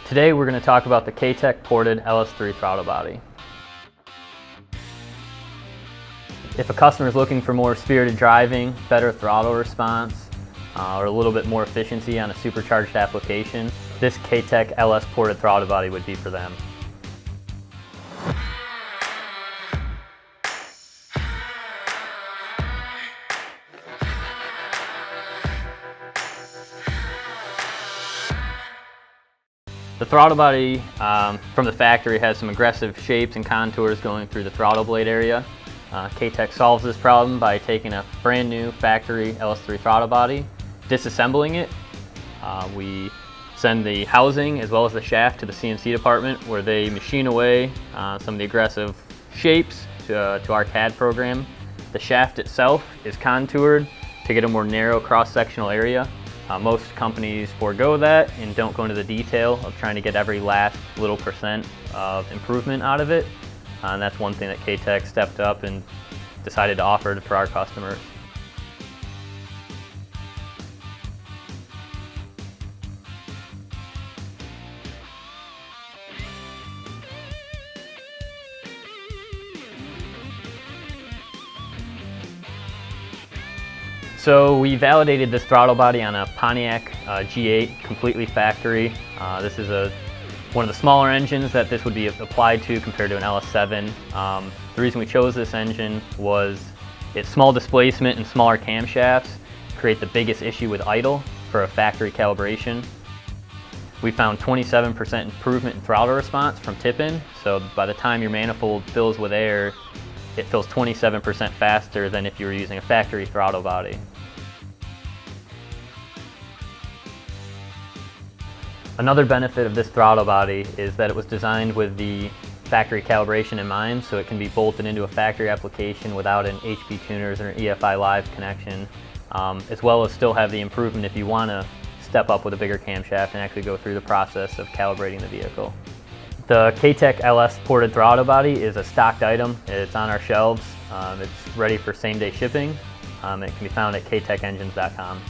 Today we're going to talk about the Katech-ported LS3 throttle body. If a customer is looking for more spirited driving, better throttle response, or a little bit more efficiency on a supercharged application, this Katech LS-ported throttle body would be for them. The throttle body from the factory has some aggressive shapes and contours going through the throttle blade area. Katech solves this problem by taking a brand new factory LS3 throttle body, disassembling it. We send the housing as well as the shaft to the CNC department where they machine away some of the aggressive shapes to our CAD program. The shaft itself is contoured to get a more narrow cross-sectional area. Most companies forego that and don't go into the detail of trying to get every last little percent of improvement out of it. And that's one thing that Katech stepped up and decided to offer for our customers. So we validated this throttle body on a Pontiac G8, completely factory. This is one of the smaller engines that this would be applied to compared to an LS7. The reason we chose this engine was its small displacement and smaller camshafts create the biggest issue with idle for a factory calibration. We found 27% improvement in throttle response from tip-in, so by the time your manifold fills with air, it fills 27% faster than if you were using a factory throttle body. Another benefit of this throttle body is that it was designed with the factory calibration in mind, so it can be bolted into a factory application without an HP tuners or an EFI Live connection, as well as still have the improvement if you want to step up with a bigger camshaft and actually go through the process of calibrating the vehicle. The Katech LS-ported throttle body is a stocked item. It's on our shelves. It's ready for same-day shipping. It can be found at katechengines.com.